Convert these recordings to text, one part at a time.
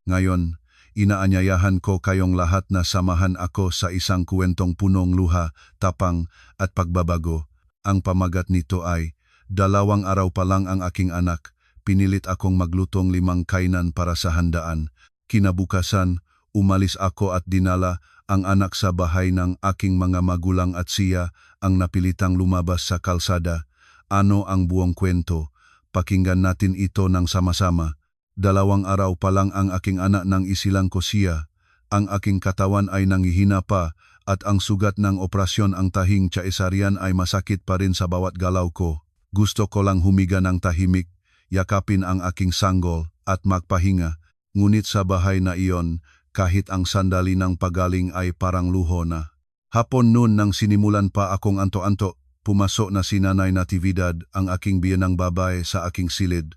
Ngayon, inaanyayahan ko kayong lahat na samahan ako sa isang kwentong punong luha, tapang at pagbabago. Ang pamagat nito ay, 2 araw pa lang ang aking anak, pinilit akong maglutong 5 kainan para sa handaan. Kinabukasan, umalis ako at dinala ang anak sa bahay ng aking mga magulang at siya ang napilitang lumabas sa kalsada. Ano ang buong kwento? Pakinggan natin ito ng sama-sama. 2 araw pa lang ang aking anak nang isilang ko siya. Ang aking katawan ay nanghihina pa at ang sugat ng operasyon ang tahing cesarean ay masakit pa rin sa bawat galaw ko. Gusto ko lang humiga ng tahimik, yakapin ang aking sanggol at magpahinga. Ngunit sa bahay na iyon, kahit ang sandali ng pagaling ay parang luho na. Hapon noon nang sinimulan pa akong anto-anto, pumasok na si Nanay Natividad, ang aking biyenang babae, sa aking silid.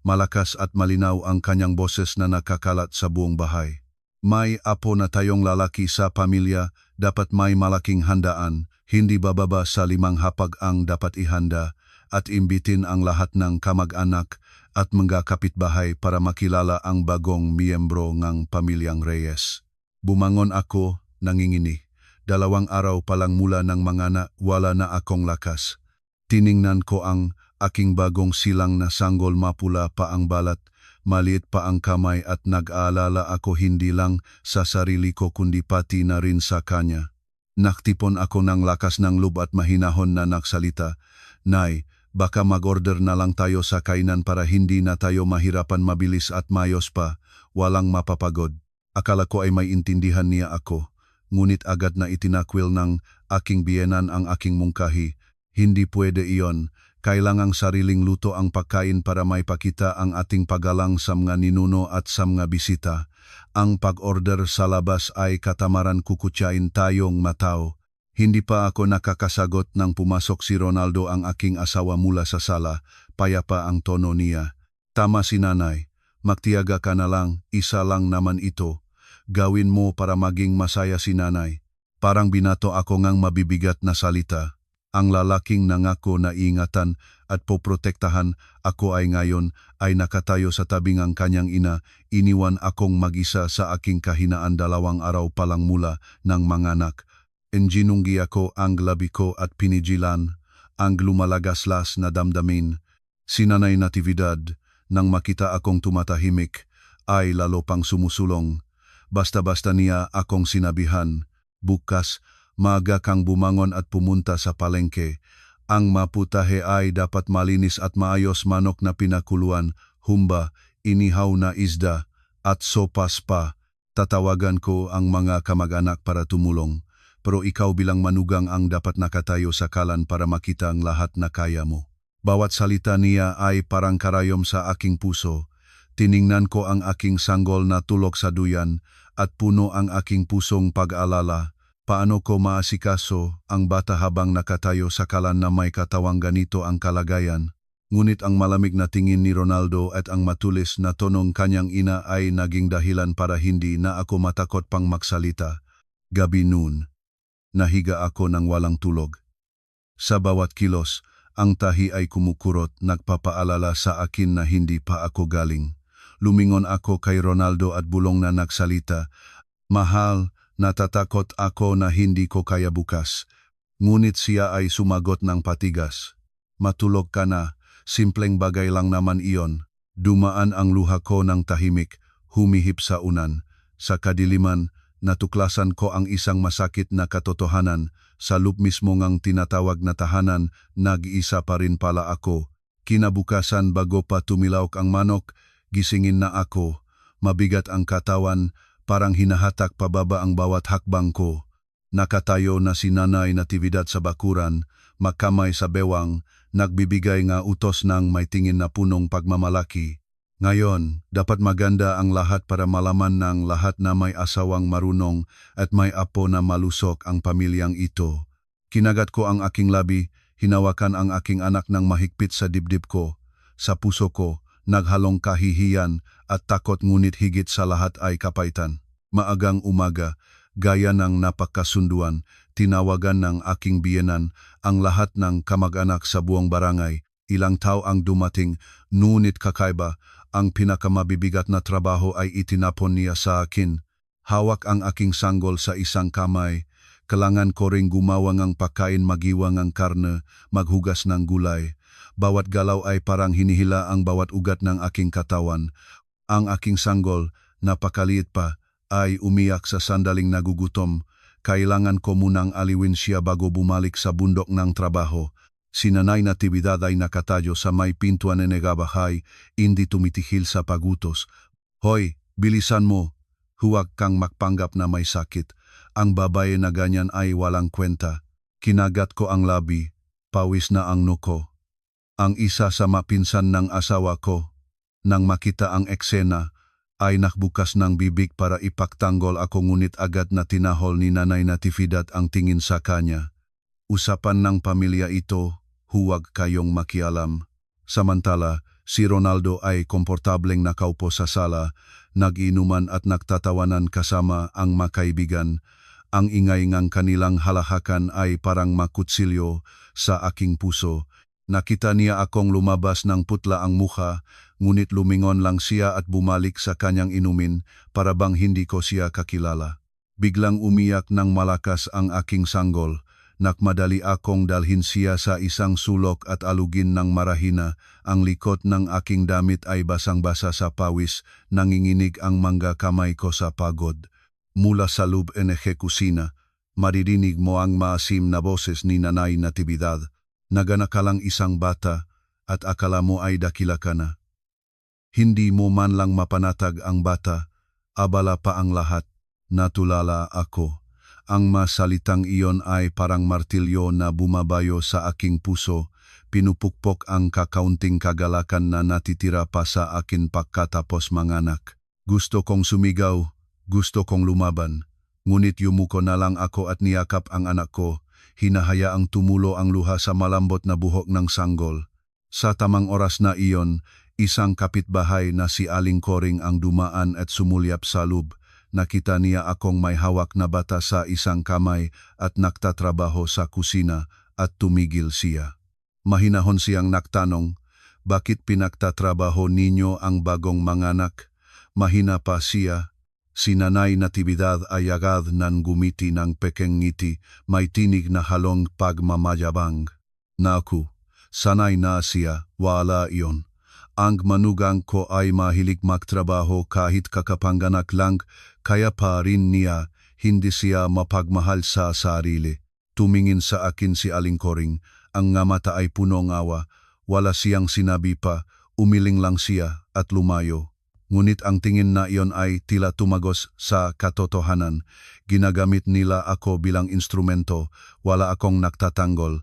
Malakas at malinaw ang kanyang boses na nakakalat sa buong bahay. May apo na tayong lalaki sa pamilya, dapat may malaking handaan, hindi bababa sa 5 hapag ang dapat ihanda, at imbitin ang lahat ng kamag-anak at mga kapitbahay para makilala ang bagong miyembro ng pamilyang Reyes. Bumangon ako, nangingini. 2 araw pa lang mula ng mangana, wala na akong lakas. Tiningnan ko ang aking bagong silang na sanggol, mapula pa ang balat, maliit pa ang kamay at nag-aalala ako hindi lang sa sarili ko kundi pati na rin sa kanya. Naktipon ako ng lakas ng loob at mahinahon na nagsalita, "Nay, baka mag-order na lang tayo sa kainan para hindi na tayo mahirapan, mabilis at mayos pa, walang mapapagod." Akala ko ay may intindihan niya ako, ngunit agad na itinakwil ng aking biyenan ang aking mungkahi. Hindi pwede iyon. Kailangang sariling luto ang pagkain para may pakita ang ating paggalang sa mga ninuno at sa mga bisita. Ang pag-order sa labas ay katamaran, kukutsain tayong matao. Hindi pa ako nakakasagot nang pumasok si Ronaldo, ang aking asawa, mula sa sala. Payapa ang tono niya. "Tama si Nanay. Magtiyaga ka na lang, isa lang naman ito. Gawin mo para maging masaya si Nanay." Parang binato ako ngang mabibigat na salita. Ang lalaking nangako na iingatan at poprotektahan ako ay ngayon ay nakatayo sa tabing ang kanyang ina. Iniwan akong mag-isa sa aking kahinaan 2 araw pa lang mula ng manganak. Enginunggi ako ang labi ko at pinigilan ang lumalagaslas na damdamin. Si Nanay Natividad, nang makita akong tumatahimik, ay lalo pang sumusulong. Basta-basta niya akong sinabihan, "Bukas, maaga kang bumangon at pumunta sa palengke. Ang maputahe ay dapat malinis at maayos, manok na pinakuluan, humba, inihaw na isda, at sopas pa." Tatawagan ko ang mga kamag-anak para tumulong. Pero ikaw bilang manugang ang dapat nakatayo sa kalan para makita ang lahat na kaya mo. Bawat salita niya ay parang karayom sa aking puso. Tiningnan ko ang aking sanggol na tulog sa duyan at puno ang aking pusong pag-alala. Paano ko maasikaso ang bata habang nakatayo sa kalan na may katawang ganito ang kalagayan? Ngunit ang malamig na tingin ni Ronaldo at ang matulis na tonong kanyang ina ay naging dahilan para hindi na ako matakot pang magsalita. Gabi noon, nahiga ako ng walang tulog. Sa bawat kilos, ang tahi ay kumukurot, nagpapaalala sa akin na hindi pa ako galing. Lumingon ako kay Ronaldo at bulong na nagsalita, "Mahal, natatakot ako na hindi ko kaya bukas." Ngunit siya ay sumagot ng patigas, "Matulog ka na, simpleng bagay lang naman iyon." Dumaan ang luha ko ng tahimik, humihip sa unan. Sa kadiliman, natuklasan ko ang isang masakit na katotohanan. Sa loob mismo ngang tinatawag na tahanan, nag-iisa pa rin pala ako. Kinabukasan, bago pa tumilawak ang manok, gisingin na ako. Mabigat ang katawan, parang hinahatak pababa ang bawat hakbang ko. Nakatayo na si Nanay Natividad sa bakuran, makamay sa bewang, nagbibigay nga utos ng may tingin na punong pagmamalaki. Ngayon, dapat maganda ang lahat para malaman ng lahat na may asawang marunong at may apo na malusok ang pamilyang ito. Kinagat ko ang aking labi, hinawakan ang aking anak ng mahigpit sa dibdib ko. Sa puso ko, naghalong kahihiyan at takot, ngunit higit sa lahat ay kapaitan. Maagang umaga, gaya ng napakasunduan, tinawagan ng aking biyenan ang lahat ng kamag-anak sa buong barangay. Ilang tao ang dumating, ngunit kakaiba, Ang pinakamabibigat na trabaho ay itinapon niya sa akin. Hawak ang aking sanggol sa isang kamay. Kailangan ko ring gumawa ng pagkain, magiwang ang karne, maghugas ng gulay. Bawat galaw ay parang hinihila ang bawat ugat ng aking katawan. Ang aking sanggol, napakaliit pa, ay umiyak sa sandaling nagugutom. Kailangan ko munang aliwin siya bago bumalik sa bundok ng trabaho. Si Nanay Natividad ay nakatayo sa may pintuan ng negabahay, hindi tumitihil sa pagutos. Hoy, bilisan mo! Huwag kang magpanggap na may sakit. Ang babae na ganyan ay walang kwenta. Kinagat ko ang labi, pawis na ang nuko. Ang isa sa mapinsan ng asawa ko, nang makita ang eksena, ay nakbukas ng bibig para ipagtanggol ako, ngunit agad na tinahol ni Nanay Natividad ang tingin sa kanya. Usapan ng pamilya ito, huwag kayong makialam. Samantala, si Ronaldo ay komportableng nakaupo sa sala, nag-inuman at nagtatawanan kasama ang makaibigan. Ang ingay ng kanilang halahakan ay parang makutsilyo sa aking puso. Nakita niya akong lumabas ng putla ang mukha, ngunit lumingon lang siya at bumalik sa kanyang inumin para bang hindi ko siya kakilala. Biglang umiyak ng malakas ang aking sanggol. Nakmadali akong dalhin siya sa isang sulok at alugin ng marahina. Ang likod ng aking damit ay basang-basa sa pawis, nanginginig ang mga kamay ko sa pagod. Mula sa loob ng kusina, maririnig mo ang maasim na boses ni Nanay Natividad. Naganak ka lang isang bata at akala mo ay dakila ka na. Hindi mo man lang mapanatag ang bata, abala pa ang lahat. Natulala ako. Ang masalitang iyon ay parang martilyo na bumabayo sa aking puso, pinupukpok ang kakaunting kagalakan na natitira pa sa akin pagkatapos manganak. Gusto kong sumigaw, gusto kong lumaban, ngunit yumuko na lang ako at niyakap ang anak ko, hinahayaang tumulo ang luha sa malambot na buhok ng sanggol. Sa tamang oras na iyon, isang kapitbahay na si Aling Koring ang dumaan at sumulyap sa loob. Nakita niya akong may hawak na bata sa isang kamay at nagtatrabaho sa kusina at tumigil siya. Mahinahon siyang nagtanong, bakit pinagtatrabaho ninyo ang bagong manganak? Mahina pa siya. Si Nanay Natividad ay agad nang gumiti ng pekeng ngiti, may tinig na halong pagmamayabang. Naku, sanay na siya, wala iyon. Ang manugang ko ay mahilig magtrabaho kahit kakapanganak lang, kaya pa rin niya hindi siya mapagmahal sa sarili. Tumingin sa akin si Aling Koring, ang nga mata ay puno ng awa. Wala siyang sinabi pa, umiling lang siya at lumayo. Ngunit ang tingin na iyon ay tila tumagos sa katotohanan. Ginagamit nila ako bilang instrumento, wala akong nagtatanggol.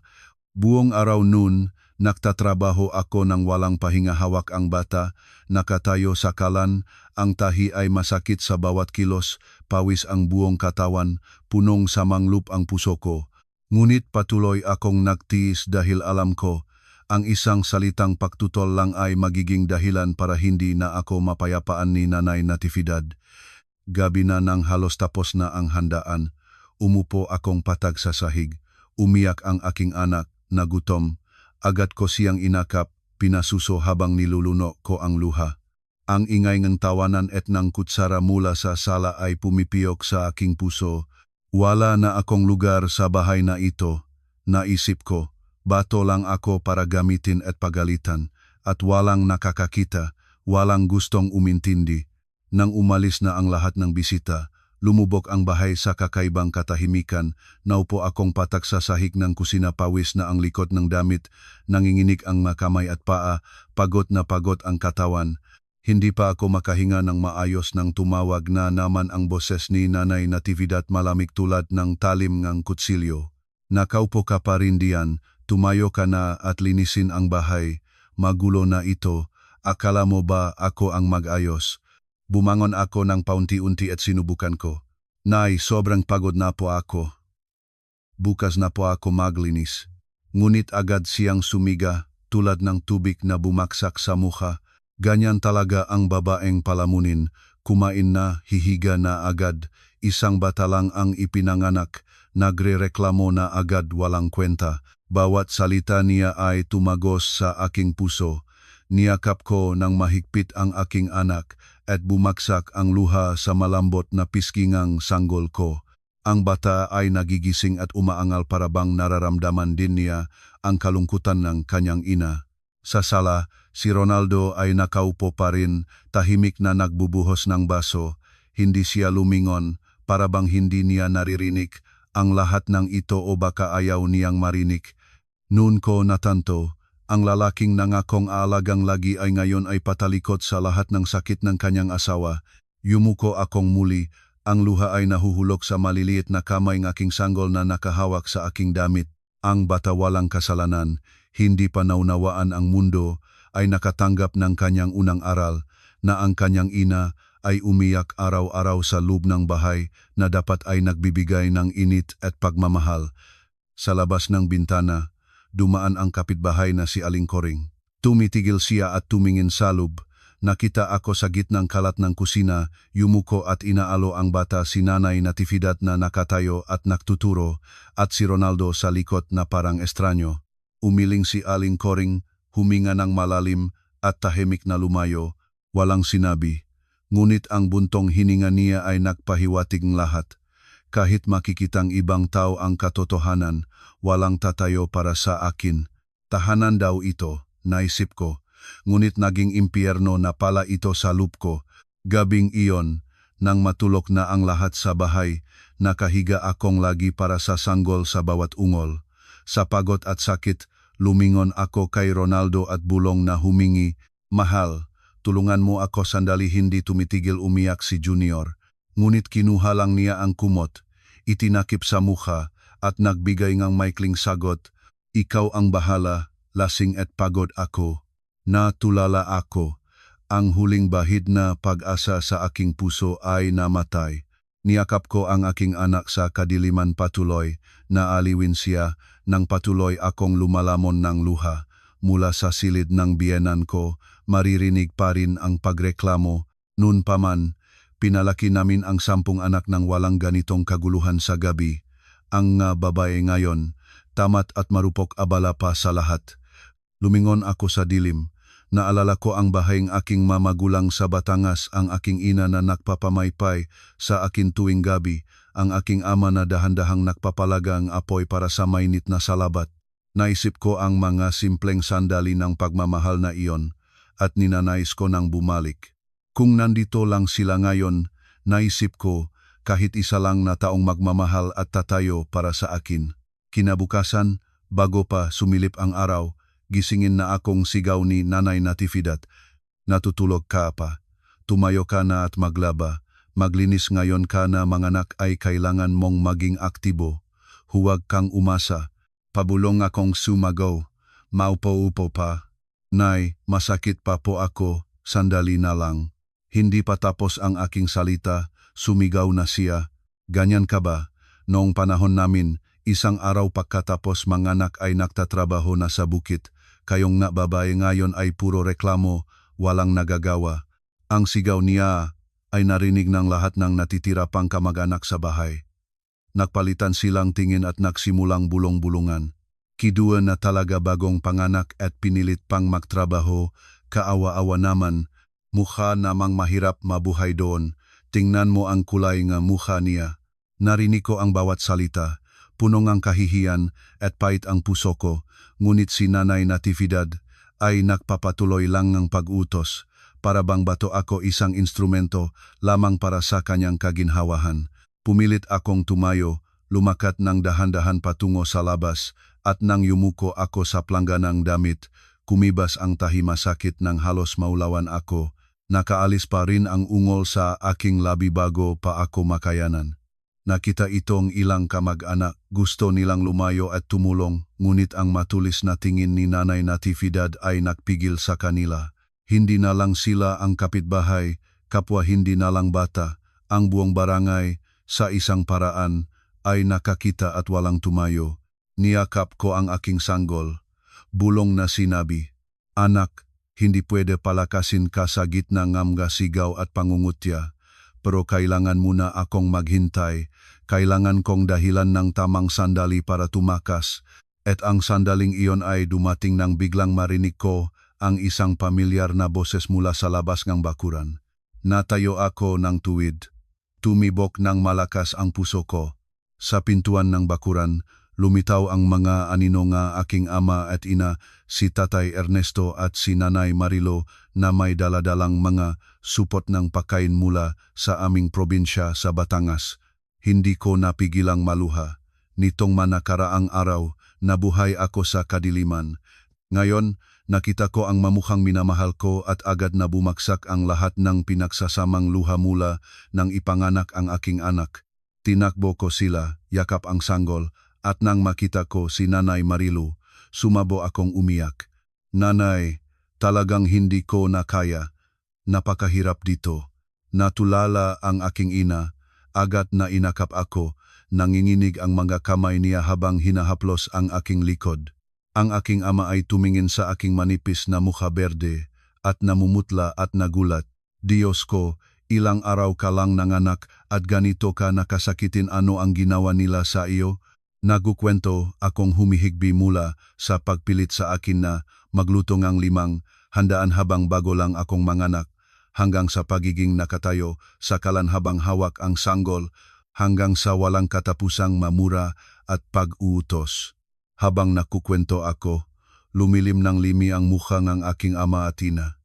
Buong araw noon, nagtatrabaho ako ng walang pahinga, hawak ang bata, nakatayo sa kalan, ang tahi ay masakit sa bawat kilos, pawis ang buong katawan, punong samanglup ang puso ko. Ngunit patuloy akong nagtiis dahil alam ko, ang isang salitang pagtutol lang ay magiging dahilan para hindi na ako mapayapaan ni Nanay Natividad. Gabi na nang halos tapos na ang handaan, umupo akong patag sa sahig, umiyak ang aking anak, nagutom. Agad ko siyang inakap, pinasuso habang niluluno ko ang luha. Ang ingay ng tawanan at ng kutsara mula sa sala ay pumipiyok sa aking puso. Wala na akong lugar sa bahay na ito. Naisip ko, bato lang ako para gamitin at pagalitan, at walang nakakakita, walang gustong umintindi. Nang umalis na ang lahat ng bisita, lumubog ang bahay sa kakaibang katahimikan. Naupo akong patak sa sahig ng kusina, pawis na ang likod ng damit, nanginginig ang makamay at paa, pagod na pagod ang katawan. Hindi pa ako makahinga ng maayos nang tumawag na naman ang boses ni Nanay Natividad, malamig tulad ng talim ng kutsilyo. Nakaupo ka pa rin diyan, tumayo ka na at linisin ang bahay. Magulo na ito, akala mo ba ako ang mag-ayos? Bumangon ako ng paunti-unti at sinubukan ko. Nay, sobrang pagod na po ako. Bukas na po ako maglinis. Ngunit agad siyang sumiga, tulad ng tubig na bumaksak sa mukha. Ganyan talaga ang babaeng palamunin, kumain na, hihiga na agad, isang bata lang ang ipinanganak, nagrereklamo na agad, walang kwenta. Bawat salita niya ay tumagos sa aking puso. Niyakap ko ng mahigpit ang aking anak at bumagsak ang luha sa malambot na piskingang sanggol ko. Ang bata ay nagigising at umaangal para bang nararamdaman din niya ang kalungkutan ng kanyang ina. Sa sala, si Ronaldo ay nakaupo pa rin, tahimik na nagbubuhos ng baso. Hindi siya lumingon, para bang hindi niya naririnig ang lahat ng ito o baka ayaw niyang marinig. Noon ko natanto, ang lalaking nangakong aalagang lagi ay ngayon ay patalikod sa lahat ng sakit ng kanyang asawa. Yumuko akong muli, ang luha ay nahuhulog sa maliliit na kamay ng aking sanggol na nakahawak sa aking damit. Ang bata walang kasalanan, hindi pa naunawaan ang mundo, ay nakatanggap ng kanyang unang aral, na ang kanyang ina ay umiyak araw-araw sa loob ng bahay na dapat ay nagbibigay ng init at pagmamahal. Sa labas ng bintana, dumaan ang kapitbahay na si Aling Koring. Tumitigil siya at tumingin sa loob. Nakita ako sa gitnang kalat ng kusina, yumuko at inaalo ang bata si Nanay Natividad na nakatayo at nagtuturo, at si Ronaldo sa likod na parang estranyo. Umiling si Aling Koring, huminga ng malalim at tahimik na lumayo, walang sinabi. Ngunit ang buntong hininga niya ay nagpahiwatig ng lahat. Kahit makikitang ibang tao ang katotohanan, walang tatayo para sa akin. Tahanan daw ito, naisip ko. Ngunit naging impyerno na pala ito sa loob ko. Gabing iyon, nang matulog na ang lahat sa bahay, nakahiga akong lagi para sa sanggol sa bawat ungol. Sa pagod at sakit, lumingon ako kay Ronaldo at bulong na humingi, "Mahal, tulungan mo ako sandali." Hindi tumitigil umiyak si Junior. Ngunit kinuha lang niya ang kumot, itinakip sa mukha at nagbigay ng maikling sagot, "Ikaw ang bahala, lasing at pagod ako." Natulala ako. Ang huling bahid na pag-asa sa aking puso ay namatay. Niyakap ko ang aking anak sa kadiliman patuloy, naaliwin siya, nang patuloy akong lumalamon ng luha. Mula sa silid ng biyenan ko, maririnig pa rin ang pagreklamo. Noon pa man, pinalaki namin ang 10 anak ng walang ganitong kaguluhan sa gabi. Ang babae ngayon, tamat at marupok abala pa sa lahat. Lumingon ako sa dilim. Naalala ko ang bahayang aking mamagulang sa Batangas, ang aking ina na nagpapamaypay sa akin tuwing gabi, ang aking ama na dahan-dahang nagpapalaga ang apoy para sa mainit na salabat. Naisip ko ang mga simpleng sandali ng pagmamahal na iyon at ninanais ko nang bumalik. Kung nandito lang sila ngayon, naisip ko, kahit isa lang na taong magmamahal at tatayo para sa akin. Kinabukasan, bago pa sumilip ang araw, gisingin na akong sigaw ni Nanay Natividad, "Natutulog ka pa. Tumayo ka na at maglaba. Maglinis ngayon ka na, manganak ay kailangan mong maging aktibo. Huwag kang umasa." Pabulong akong sumagaw. "Maupo-upo pa." "Nay, masakit pa po ako." "Sandali na lang." Hindi pa tapos ang aking salita, sumigaw na siya, "Ganyan ka ba? Noong panahon namin, isang araw pagkatapos manganak ay nagtatrabaho na sa bukit. Kayong na babae ngayon ay puro reklamo, walang nagagawa." Ang sigaw niya ay narinig ng lahat ng natitira pang kamag-anak sa bahay. Nagpalitan silang tingin at nagsimulang bulong-bulungan. Kidua na talaga bagong panganak at pinilit pang magtrabaho, kaawa-awa naman, mukha namang mahirap mabuhay doon. Tingnan mo ang kulay ng mukha niya. Narinig ko ang bawat salita. Punong ang kahihiyan at pait ang puso ko, ngunit si Nanay Natividad ay nagpapatuloy lang ng pag-utos, para bang bato ako isang instrumento lamang para sa kanyang kaginhawahan. Pumilit akong tumayo, lumakat ng dahan-dahan patungo sa labas, at nang yumuko ako sa plangga ng damit, kumibas ang tahimasakit ng halos maulawan ako. Nakaalis pa rin ang ungol sa aking labi bago pa ako makayanan. Nakita itong ilang kamag-anak, gusto nilang lumayo at tumulong, ngunit ang matulis na tingin ni Nanay Natividad ay nagpigil sa kanila. Hindi na lang sila ang kapitbahay, kapwa hindi na lang bata, ang buong barangay, sa isang paraan, ay nakakita at walang tumayo. Niyakap ko ang aking sanggol. Bulong na sinabi, "Anak, hindi pwede palakasin ka sa gitna ng mga sigaw at pangungutya. Pero kailangan muna akong maghintay, kailangan kong dahilan ng tamang sandali para tumakas." At ang sandaling iyon ay dumating nang biglang marinig ko ang isang pamilyar na boses mula sa labas ng bakuran. Natayo ako ng tuwid. Tumibok ng malakas ang puso ko. Sa pintuan ng bakuran, lumitaw ang mga anino nga aking ama at ina, si Tatay Ernesto at si Nanay Marilo na may daladalang mga supot ng pagkain mula sa aming probinsya sa Batangas. Hindi ko napigilang maluha. Nitong manakaraang araw, nabuhay ako sa kadiliman. Ngayon, nakita ko ang mamukhang minamahal ko at agad na bumagsak ang lahat ng pinagsasamang luha mula nang ipanganak ang aking anak. Tinakbo ko sila, yakap ang sanggol, at nang makita ko si Nanay Marilu, sumabo akong umiyak. Nanay, talagang hindi ko na kaya. Napakahirap dito. Natulala ang aking ina, agad na inakap ako, nanginginig ang mga kamay niya habang hinahaplos ang aking likod. Ang aking ama ay tumingin sa aking manipis na mukha berde at namumutla at nagulat. Diyos ko, ilang araw ka lang nanganak at ganito ka nakasakitin, ano ang ginawa nila sa iyo? Nagukwento akong humihigbi mula sa pagpilit sa akin na magluto ng 5 handaan habang bago lang akong manganak, hanggang sa pagiging nakatayo sa kalan habang hawak ang sanggol, hanggang sa walang katapusang mamura at pag-uutos. Habang nakukwento ako, lumilim ng limi ang mukha ng aking ama at ina.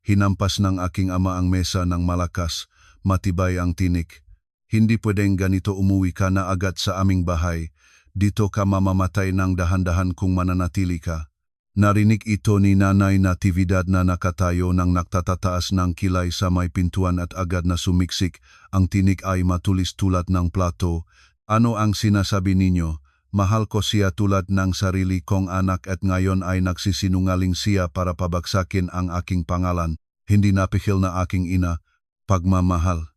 Hinampas ng aking ama ang mesa ng malakas, matibay ang tinik. Hindi pwedeng ganito, umuwi ka na agad sa aming bahay. Dito ka mamamatay ng dahan-dahan kung mananatili ka. Narinig ito ni Nanay Natividad na nakatayo ng nagtatataas ng kilay sa may pintuan at agad na sumiksik. Ang tinik ay matulis tulad ng plato. Ano ang sinasabi ninyo? Mahal ko siya tulad ng sarili kong anak at ngayon ay nagsisinungaling siya para pabagsakin ang aking pangalan. Hindi napihil na aking ina. Pagmamahal.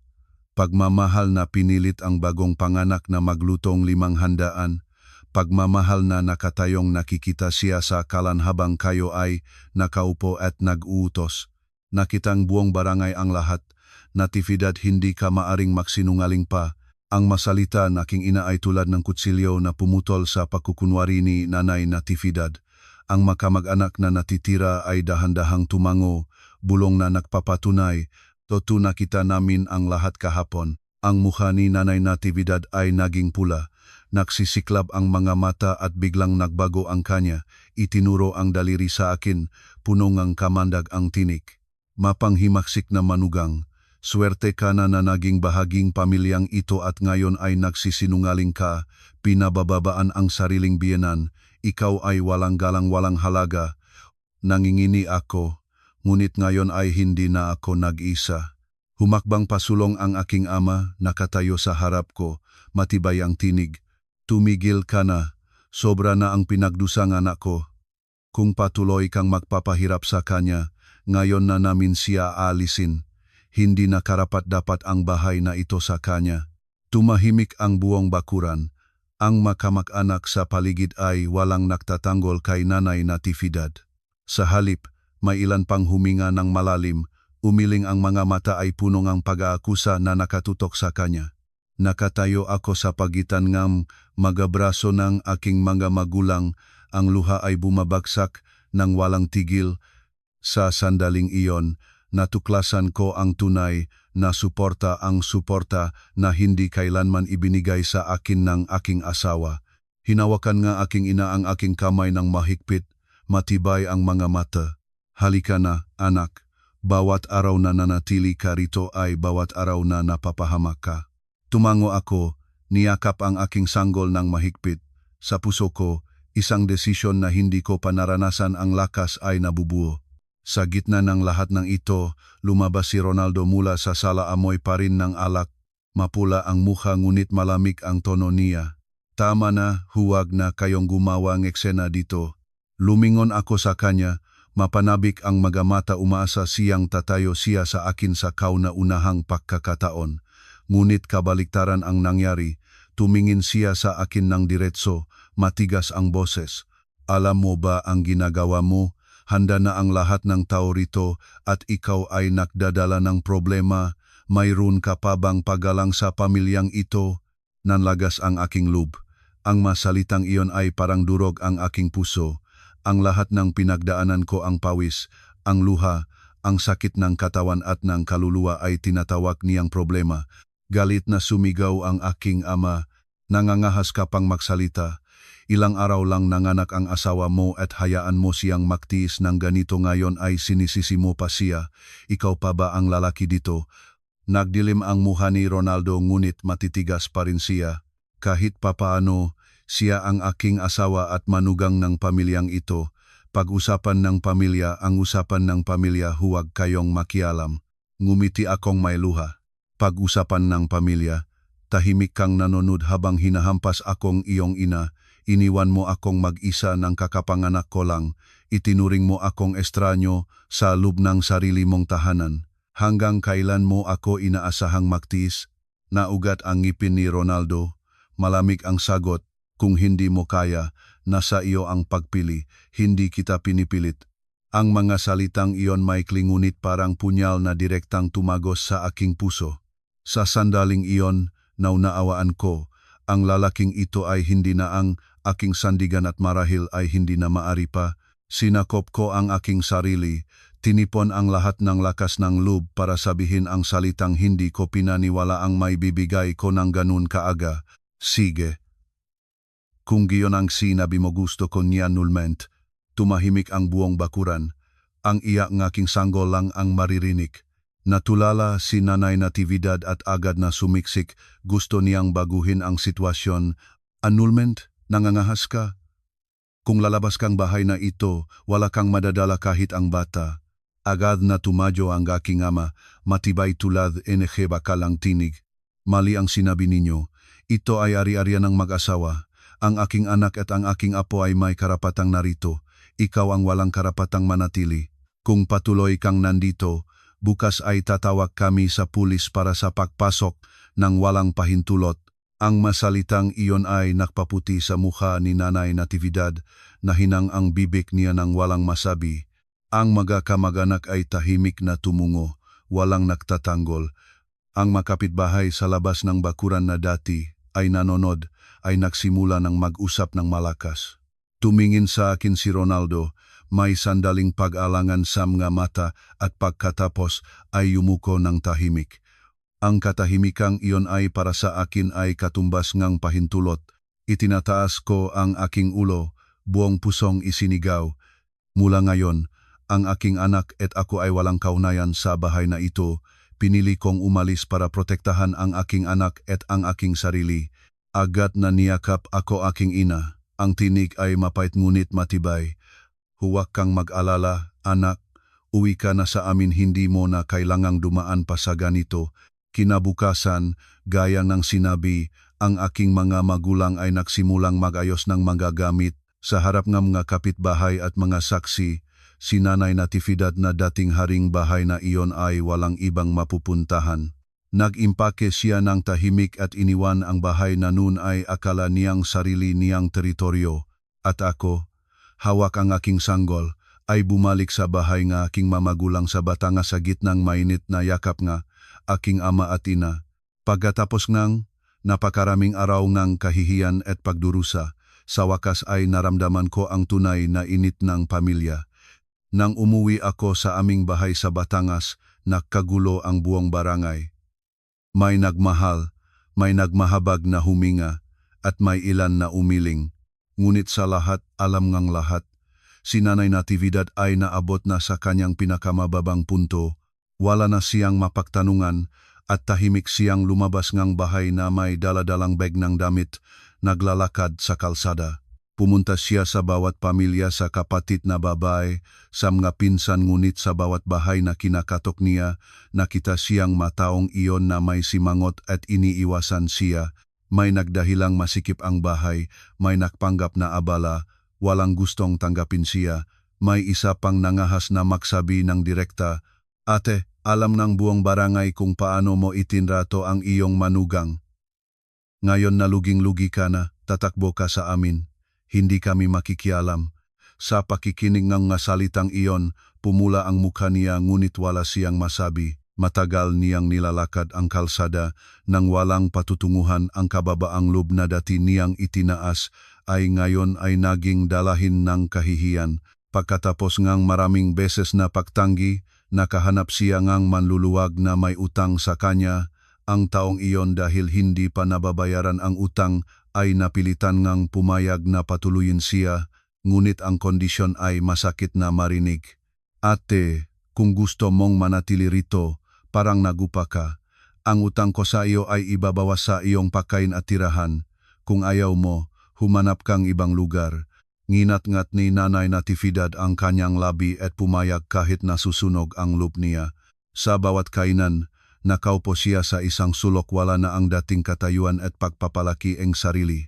Pagmamahal na pinilit ang bagong panganak na maglutong 5 handaan. Pagmamahal na nakatayong nakikita siya sa kalan habang kayo ay nakaupo at nag-uutos. Nakitang buong barangay ang lahat. Natividad, hindi ka maaring magsinungaling pa. Ang masalita ng aking ina ay tulad ng kutsilyo na pumutol sa pagkukunwari ni Nanay Natividad. Ang makamag-anak na natitira ay dahan-dahang tumango, bulong na nagpapatunay, "Toto, nakita namin ang lahat kahapon." Ang mukha ni Nanay Natividad ay naging pula. Nagsisiklab ang mga mata at biglang nagbago ang kanya. Itinuro ang daliri sa akin, puno ng kamandag ang tinik. Mapanghimaksik na manugang. Swerte ka na naging bahaging pamilyang ito at ngayon ay nagsisinungaling ka, pinabababaan ang sariling biyenan, ikaw ay walang galang, walang halaga. Nangingini ako, ngunit ngayon ay hindi na ako nag-isa. Humakbang pasulong ang aking ama, nakatayo sa harap ko, matibay ang tinig. Tumigil ka na, sobra na ang pinagdusang anak ko. Kung patuloy kang magpapahirap sa kanya, ngayon na namin siya aalisin. Hindi na karapat-dapat ang bahay na ito sa kanya. Tumahimik ang buong bakuran. Ang makamag-anak sa paligid ay walang nagtatanggol kay Nanay Natividad. Sa halip, may ilan pang huminga ng malalim, umiling ang mga mata ay puno ng pag-aakusa na nakatutok sa kanya. Nakatayo ako sa pagitan ng magabraso ng aking mga magulang, ang luha ay bumabagsak ng walang tigil. Sa sandaling iyon, natuklasan ko ang tunay na suporta, ang suporta na hindi kailanman ibinigay sa akin ng aking asawa. Hinawakan nga aking ina ang aking kamay ng mahigpit, matibay ang mga mata. Halika na, anak. Bawat araw na nanatili ka rito ay bawat araw na napapahamak ka. Tumango ako, niyakap ang aking sanggol ng mahigpit. Sa puso ko, isang desisyon na hindi ko pa naranasan, ang lakas ay nabubuo. Sa gitna ng lahat ng ito, lumabas si Ronaldo mula sa sala, amoy pa rin ng alak. Mapula ang mukha ngunit malamig ang tono niya. Tama na, huwag na kayong gumawa ng eksena dito. Lumingon ako sa kanya, mapanabik ang mga mata, umaasa siyang tatayo siya sa akin sa kauna-unahang pagkakataon. Ngunit kabaliktaran ang nangyari, tumingin siya sa akin ng diretso, matigas ang boses. Alam mo ba ang ginagawa mo? Handa na ang lahat ng tao rito at ikaw ay nagdadala ng problema. Mayroon ka pa bang paggalang sa pamilyang ito? Nanlagas ang aking loob. Ang masalitang iyon ay parang durog ang aking puso. Ang lahat ng pinagdaanan ko, ang pawis, Ang luha, ang sakit ng katawan at ng kaluluwa ay tinatawag niyang problema. Galit na sumigaw ang aking ama, nangangahas ka pang magsalita. Ilang araw lang nanganak ang asawa mo at hayaan mo siyang magtiis ng ganito ngayon ay sinisisi mo pa siya. Ikaw pa ba ang lalaki dito? Nagdilim ang mukha ni Ronaldo ngunit matitigas pa rin siya. Kahit papaano, siya ang aking asawa at manugang ng pamilyang ito. Pag-usapan ng pamilya, ang usapan ng pamilya, huwag kayong makialam. Ngumiti akong may luha. Pag-usapan ng pamilya, tahimik kang nanonood habang hinahampas akong iyong ina. Iniwan mo akong mag-isa ng kakapanganak ko lang. Itinuring mo akong estranyo sa loob ng sarili mong tahanan. Hanggang kailan mo ako inaasahang magtiis? Naugat ang ngipin ni Ronaldo. Malamig ang sagot, kung hindi mo kaya, nasa iyo ang pagpili, hindi kita pinipilit. Ang mga salitang iyon may klingunit parang punyal na direktang tumagos sa aking puso. Sa sandaling iyon, naunaawaan ko, ang lalaking ito ay hindi na ang aking sandigan at marahil ay hindi na maari pa. Sinakop ko ang aking sarili, tinipon ang lahat ng lakas ng loob para sabihin ang salitang hindi ko pinaniwala ang may bibigay ko ng ganun kaaga. Sige. Kung giyon ang sinabi mo gusto ko niya nulment, tumahimik ang buong bakuran. Ang iyak ng aking sanggol lang ang maririnig. Natulala si Nanay Natividad at agad na sumiksik, gusto niyang baguhin ang sitwasyon. Annulment? Nangangahas ka? Kung lalabas kang bahay na ito, wala kang madadala kahit ang bata. Agad na tumadyo ang aking ama, matibay tulad NG bakal ang tinig. Mali ang sinabi ninyo, ito ay ari-arian ng mag-asawa. Ang aking anak at ang aking apo ay may karapatang narito. Ikaw ang walang karapatang manatili. Kung patuloy kang nandito, bukas ay tatawag kami sa pulis para sa pagpasok ng walang pahintulot. Ang masalitang iyon ay nakpaputi sa mukha ni Nanay Natividad na hinang ang bibig niya ng walang masabi. Ang mga kamag-anak ay tahimik na tumungo, walang nagtatanggol. Ang makapitbahay sa labas ng bakuran na dati ay nanonood, ay nagsimula ng mag-usap ng malakas. Tumingin sa akin si Ronaldo, may sandaling pag-alangan sa mga mata at pagkatapos ay yumuko ng tahimik. Ang katahimikang iyon ay para sa akin ay katumbas ngang pahintulot. Itinataas ko ang aking ulo, buong pusong isinigaw. Mula ngayon, ang aking anak at ako ay walang kaunayan sa bahay na ito. Pinili kong umalis para protektahan ang aking anak at ang aking sarili. Agad na niyakap ako aking ina. Ang tinig ay mapait ngunit matibay. Huwag kang mag-alala, anak. Uwi ka na sa amin, hindi mo na kailangang dumaan pa sa ganito. Kinabukasan, gaya ng sinabi, ang aking mga magulang ay nagsimulang mag-ayos ng mga gamit sa harap ng mga kapitbahay at mga saksi. Si Nanay Natividad na dating haring bahay na iyon ay walang ibang mapupuntahan. Nag-impake siya ng tahimik at iniwan ang bahay na noon ay akala niyang sarili niyang teritoryo. At ako, hawak ang aking sanggol, ay bumalik sa bahay ng aking mamagulang sa Batangas sa gitnang mainit na yakap ng aking ama at ina. Pagkatapos ng napakaraming araw ng kahihiyan at pagdurusa, sa wakas ay naramdaman ko ang tunay na init ng pamilya. Nang umuwi ako sa aming bahay sa Batangas, nagkagulo ang buong barangay. May nagmahal, may nagmahabag na huminga, at may ilan na umiling. Ngunit sa lahat, alam ngang lahat, si Nanay Natividad ay naabot na sa kanyang pinakamababang punto. Wala na siyang mapagtanungan at tahimik siyang lumabas ngang bahay na may daladalang bag ng damit, naglalakad sa kalsada. Pumunta siya sa bawat pamilya, sa kapatid na babae, sa mga pinsan, ngunit sa bawat bahay na kinakatok niya, nakita siyang mataong iyon na may simangot at iniiwasan siya. May nagdahilang masikip ang bahay, may nagpanggap na abala, walang gustong tanggapin siya. May isa pang nangahas na magsabi ng direkta, "Ate, alam ng buong barangay kung paano mo itinrato ang iyong manugang. Ngayon naluging-lugi ka na, tatakbo ka sa amin. Hindi kami makikialam." Sa pakikinig ng nga salitang iyon, pumula ang mukha niya ngunit wala siyang masabi. Matagal niyang nilalakad ang kalsada nang walang patutunguhan. Ang kababaang loob na dati niyang itinaas ay ngayon ay naging dalahin ng kahihiyan. Pagkatapos ngang maraming beses na pagtanggi, nakahanap siya ngang manluluwag na may utang sa kanya. Ang taong iyon dahil hindi pa nababayaran ang utang ay napilitan ngang pumayag na patuloyin siya, ngunit ang kondisyon ay masakit na marinig. Ate, kung gusto mong manatili rito, parang nagupa ka. Ang utang ko sa iyo ay ibabawas sa iyong pagkain at tirahan. Kung ayaw mo, humanap kang ibang lugar. Nginat-ngat ni Nanay Natividad ang kanyang labi at pumayag kahit nasusunog ang loob niya. Sa bawat kainan, nakaupo siya sa isang sulok, wala na ang dating katayuan at pagpapalaki ang sarili.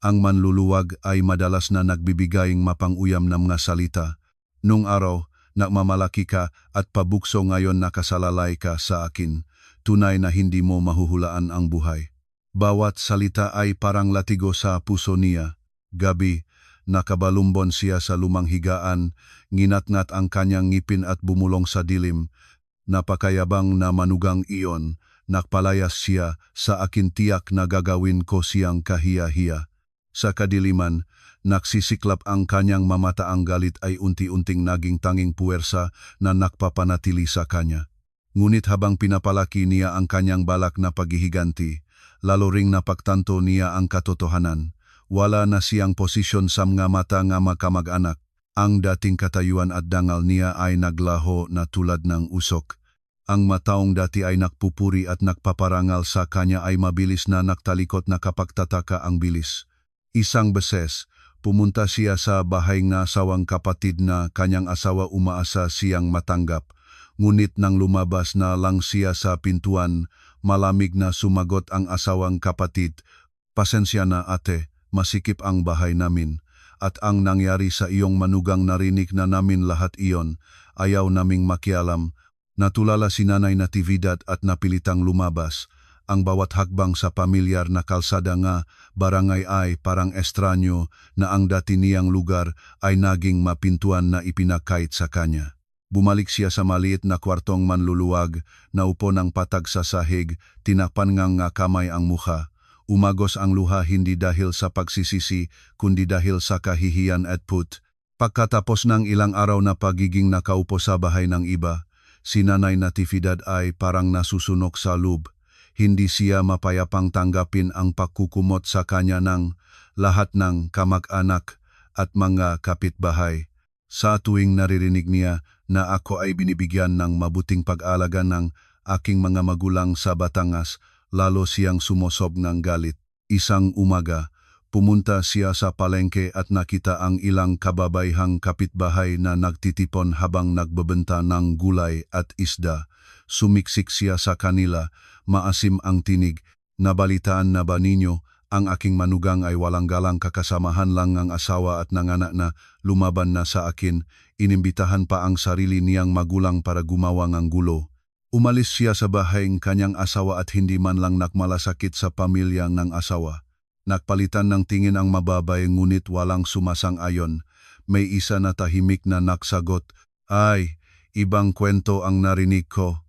Ang manluluwag ay madalas na nagbibigay ng mapanguyam na mga salita. Nung araw, nagmamalaki ka at pabukso, ngayon nakasalalay ka sa akin. Tunay na hindi mo mahuhulaan ang buhay. Bawat salita ay parang latigo sa puso niya. Gabi, nakabalumbon siya sa lumang higaan, nginat-ngat ang kanyang ngipin at bumulong sa dilim. Napakayabang na manugang iyon, nakpalayas siya, sa akin tiyak na gagawin ko siyang kahiya-hiya. Sa kadiliman, naksisiklap ang kanyang mamata, ang galit ay unti-unting naging tanging puwersa na nakpapanatili sa kanya. Ngunit habang pinapalaki niya ang kanyang balak na paghihiganti, lalo ring napagtanto niya ang katotohanan. Wala na siyang posisyon sa mga mata ng makamag-anak. Ang dating katayuan at dangal niya ay naglaho na tulad ng usok. Ang mataong dati ay nakpupuri at nakpaparangal sa kanya ay mabilis na naktalikot na kapagtataka ang bilis. Isang beses, pumunta siya sa bahay ng asawang kapatid na kanyang asawa, umaasa siyang matanggap. Ngunit nang lumabas na lang siya sa pintuan, malamig na sumagot ang asawang kapatid, "Pasensya na ate, masikip ang bahay namin, at ang nangyari sa iyong manugang narinig na namin lahat iyon, ayaw naming makialam." Natulala si Nanay Natividad at napilitang lumabas. Ang bawat hakbang sa pamilyar na kalsada nga barangay ay parang estranyo na ang dati niyang lugar ay naging mapintuan na ipinakait sa kanya. Bumalik siya sa maliit na kwartong manluluwag, naupo ng patag sa sahig, tinakpan ngang kamay ang mukha. Umagos ang luha, hindi dahil sa pagsisisi, kundi dahil sa kahihiyan at put. Pagkatapos ng ilang araw na pagiging nakaupo sa bahay ng iba, si Nanay Natividad ay parang nasusunok sa loob. Hindi siya mapayapang tanggapin ang pagkukumot sa kanya ng lahat ng kamag-anak at mga kapitbahay. Sa tuwing naririnig niya na ako ay binibigyan ng mabuting pag-alaga ng aking mga magulang sa Batangas, lalo siyang sumosob ng galit. Isang umaga, pumunta siya sa palengke at nakita ang ilang kababaihang kapitbahay na nagtitipon habang nagbebenta ng gulay at isda. Sumiksik siya sa kanila, maasim ang tinig, "Nabalitaan na ba ninyo? Ang aking manugang ay walang galang, kakasamahan lang ng asawa at ng anak na lumaban na sa akin. Inimbitahan pa ang sarili niyang magulang para gumawa ng gulo." Umalis siya sa bahay ng kanyang asawa at hindi man lang nakmalasakit sa pamilya ng asawa. Nakpalitan ng tingin ang mababay, ngunit walang sumasang-ayon. May isa na tahimik na naksagot, "Ay, ibang kwento ang narinig ko.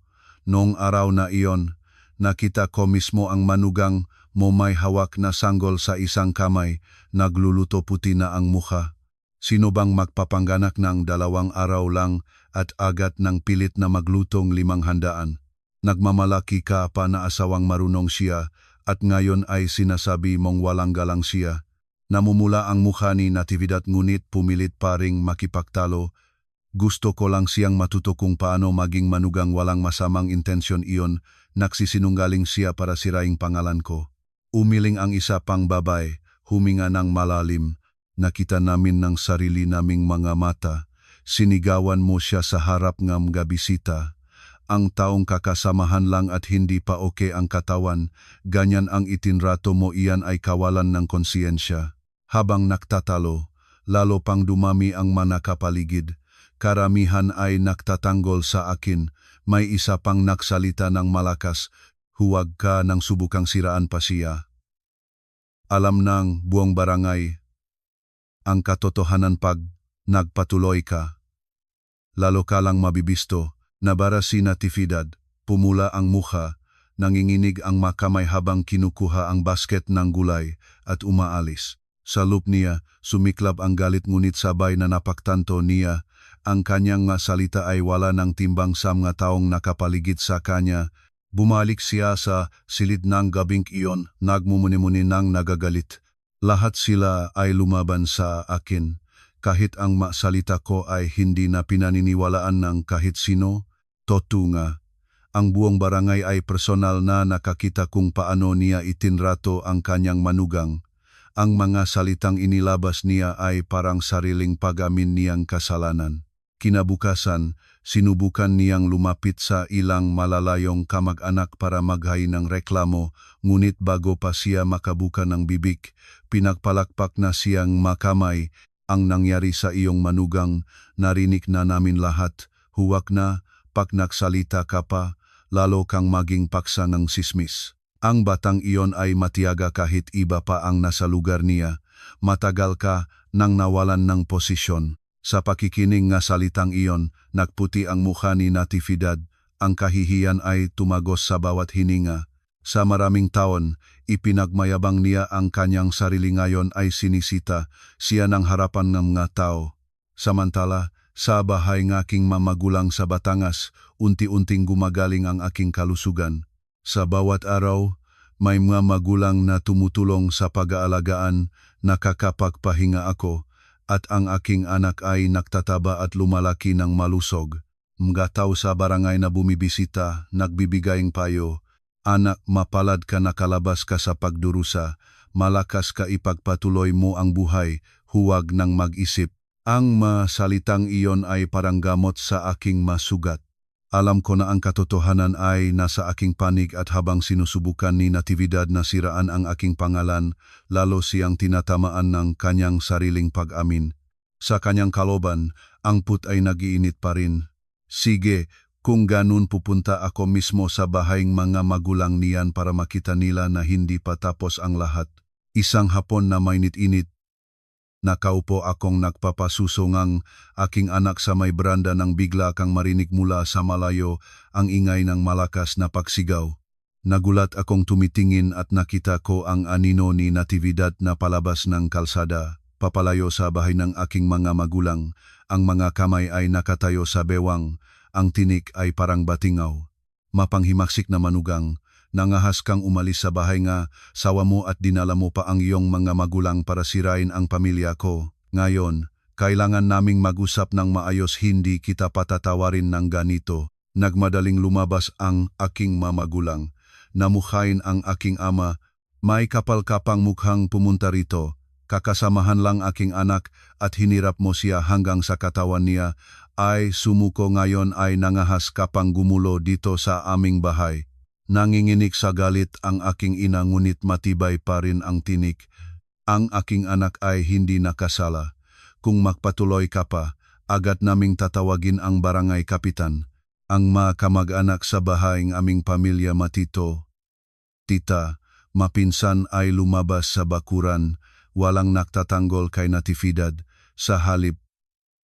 Noong araw na iyon, nakita ko mismo ang manugang mo may hawak na sanggol sa isang kamay, nagluluto, puti na ang mukha. Sino bang magpapangganak ng 2 araw lang at agad ng pilit na maglutong 500? Nagmamalaki ka pa na asawang marunong siya at ngayon ay sinasabi mong walang galang siya." Namumula ang mukha ni Natividad, ngunit pumilit pa ring makipagtalo. "Gusto ko lang siyang matuto kung paano maging manugang, walang masamang intensyon iyon. Nagsisinungaling siya para siraing pangalan ko." Umiling ang isa pang babae, huminga ng malalim. "Nakita namin ng sarili naming mga mata. Sinigawan mo siya sa harap ng mga bisita. Ang taong kakasamahan lang at hindi pa okay ang katawan, ganyan ang itinrato mo, iyan ay kawalan ng konsiyensya." Habang nagtatalo, lalo pang dumami ang manakapaligid. Karamihan ay nagtatanggol sa akin. May isa pang nagsalita ng malakas, "Huwag ka nang subukang siraan pa siya. Alam ng buong barangay ang katotohanan pag nagpatuloy ka. Lalo ka lang mabibisto." Nabara si Natividad, pumula ang mukha, nanginginig ang makamay habang kinukuha ang basket ng gulay at umaalis. Sa loop niya, sumiklab ang galit ngunit sabay na napaktanto niya. Ang kanyang nga salita ay wala ng timbang sa mga taong nakapaligid sa kanya. Bumalik siya sa silid ng gabing iyon, nagmumuni-muni ng nagagalit. Lahat sila ay lumaban sa akin. Kahit ang salita ko ay hindi na pinaniniwalaan ng kahit sino, totunga. Ang buong barangay ay personal na nakakita kung paano niya itinrato ang kanyang manugang. Ang mga salitang inilabas niya ay parang sariling pag-amin niyang kasalanan. Kinabukasan, sinubukan niyang lumapit sa ilang malalayong kamag-anak para maghain ng reklamo, ngunit bago pa siya makabuka ng bibig, pinagpalakpak na siyang makamay. Ang nangyari sa iyong manugang, narinig na namin lahat, huwag na, pag nagsalita ka pa, lalo kang maging paksa ng sismis. Ang batang iyon ay matiyaga kahit iba pa ang nasa lugar niya. Matagal ka nang nawalan ng posisyon. Sa pakikinig nga salitang iyon, nagputi ang mukha ni Natividad. Ang kahihiyan ay tumagos sa bawat hininga. Sa maraming taon, ipinagmayabang niya ang kanyang sarili, ngayon ay sinisita siya ng harapan ng mga tao. Samantala, sa bahay ng aking mamagulang sa Batangas, unti-unting gumagaling ang aking kalusugan. Sa bawat araw, may mga magulang na tumutulong sa pag-aalagaan, nakakapagpahinga ako, at ang aking anak ay nagtataba at lumalaki ng malusog. Mga tao sa barangay na bumibisita, nagbibigayng payo, anak, mapalad ka, nakalabas ka sa pagdurusa, malakas ka, ipagpatuloy mo ang buhay, huwag nang mag-isip. Ang salitang iyon ay parang gamot sa aking masugat. Alam ko na ang katotohanan ay nasa aking panig at habang sinusubukan ni Natividad na siraan ang aking pangalan, lalo siyang tinatamaan ng kanyang sariling pag-amin. Sa kanyang kaloban, ang put ay nag-iinit pa rin. Sige, kung ganun pupunta ako mismo sa bahayng mga magulang niyan para makita nila na hindi pa tapos ang lahat. Isang hapon na mainit-init, nakaupo akong nagpapasusong aking anak sa may beranda nang bigla kang marinig mula sa malayo ang ingay ng malakas na pagsigaw. Nagulat akong tumitingin at nakita ko ang anino ni Natividad na palabas ng kalsada, papalayo sa bahay ng aking mga magulang. Ang mga kamay ay nakatayo sa bewang, ang tinik ay parang batingaw. Mapanghimaksik na manugang, nangahas kang umalis sa bahay nga, sawa mo at dinala mo pa ang iyong mga magulang para sirain ang pamilya ko. Ngayon, kailangan naming mag-usap ng maayos, hindi kita patatawarin ng ganito. Nagmadaling lumabas ang aking mamagulang. Namukhain ang aking ama, may kapal-kapang mukhang pumunta rito. Kakasamahan lang aking anak at hinirap mo siya hanggang sa katawan niya ay sumuko, ngayon ay nangahas ka pang gumulo dito sa aming bahay. Nanginginig sa galit ang aking ina, ngunit matibay pa rin ang tinik. Ang aking anak ay hindi nakasala. Kung magpatuloy ka pa, agad naming tatawagin ang barangay kapitan. Ang mga kamag-anak sa bahay ng aming pamilya, matito, tita, mapinsan ay lumabas sa bakuran, walang nagtatanggol kay Natividad. Sa halip,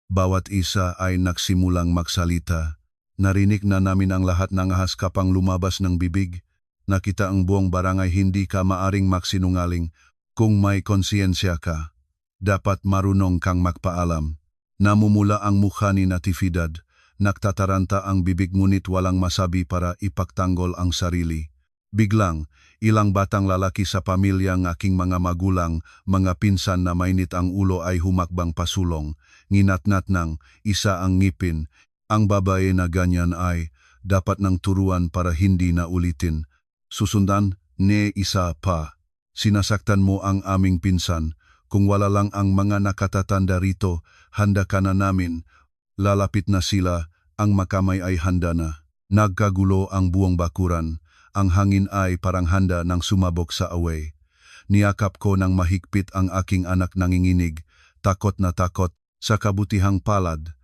bawat isa ay nagsimulang magsalita. Narinig na namin ang lahat ng ahas kapang lumabas ng bibig. Nakita ang buong barangay, hindi ka maaring magsinungaling. Kung may konsiyensya ka, dapat marunong kang magpaalam. Namumula ang mukha ni Natividad. Nagtataranta ang bibig ngunit walang masabi para ipagtanggol ang sarili. Biglang, ilang batang lalaki sa pamilya ng aking mga magulang, mga pinsan na mainit ang ulo ay humakbang pasulong. Nginatnat ng isa ang ngipin. Ang babae na ganyan ay dapat ng turuan para hindi na ulitin. Susundan, ne isa pa. Sinasaktan mo ang aming pinsan. Kung wala lang ang mga nakatatanda rito, handa ka na namin. Lalapit na sila, ang makamay ay handa na. Nagkagulo ang buong bakuran. Ang hangin ay parang handa ng sumabog sa away. Niyakap ko ng mahigpit ang aking anak, nanginginig, takot na takot. Sa kabutihang palad,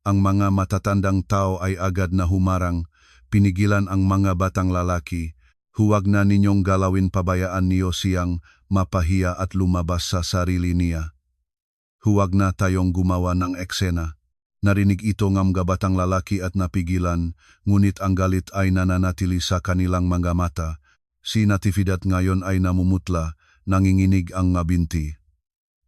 ang mga matatandang tao ay agad na humarang, pinigilan ang mga batang lalaki. Huwag na ninyong galawin, pabayaan niyo siyang mapahiya at lumabas sa sarili niya. Huwag na tayong gumawa ng eksena. Narinig ito ng mga batang lalaki at napigilan, ngunit ang galit ay nananatili sa kanilang mga mata. Si Natividad ngayon ay namumutla, nanginginig ang ngabinti.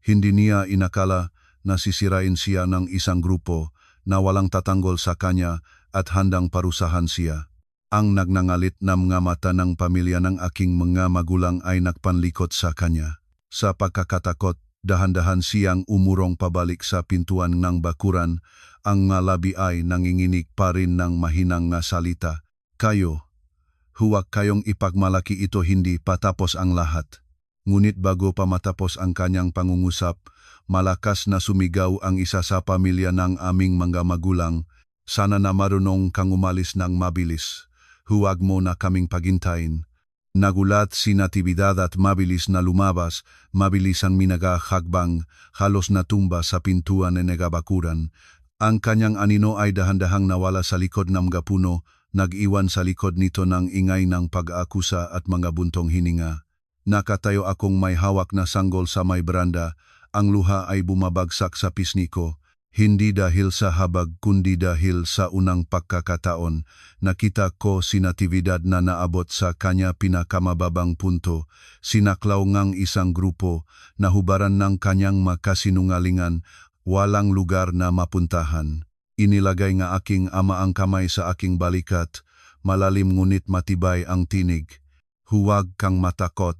Hindi niya inakala na sisirain siya ng isang grupo na walang tatanggol sa kanya at handang parusahan siya. Ang nagnangalit na mga mata ng pamilya ng aking mga magulang ay nagpanlikot sa kanya. Sa pagkakatakot, dahan-dahan siyang umurong pabalik sa pintuan ng bakuran. Ang labi ay nanginginig pa rin ng mahinang na salita. Kayo, huwag kayong ipagmalaki ito, hindi patapos ang lahat. Ngunit bago pa matapos ang kanyang pangungusap, malakas na sumigaw ang isa sa pamilya ng aming mga magulang. Sana na marunong kang umalis ng mabilis. Huwag mo na kaming pagintayin. Nagulat si Natividad at mabilis na lumabas, mabilis ang minagahakbang, halos natumba sa pintuan ng nagabakuran. Ang kanyang anino ay dahan-dahang nawala sa likod ng mga puno, nag-iwan sa likod nito ng ingay ng pag-aakusa at mga buntong hininga. Nakatayo akong may hawak na sanggol sa may beranda, ang luha ay bumabagsak sa pisngi ko. Hindi dahil sa habag kundi dahil sa unang pagkakataon, nakita ko si Natividad na naabot sa kanya pinakamababang punto, sinaklaw ngang isang grupo, nahubaran ng kanyang makasinungalingan, walang lugar na mapuntahan. Inilagay nga aking ama ang kamay sa aking balikat, malalim ngunit matibay ang tinig. Huwag kang matakot.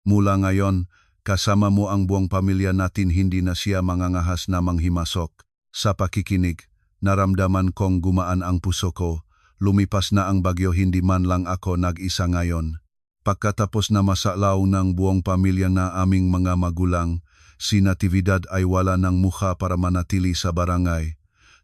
Mula ngayon, kasama mo ang buong pamilya natin, hindi na siya mangangahas na manghimasok. Sa pakikinig, naramdaman kong gumaan ang puso ko. Lumipas na ang bagyo, hindi man lang ako nag-isa ngayon. Pagkatapos na masalaw ng buong pamilya na aming mga magulang, si Natividad ay wala ng mukha para manatili sa barangay.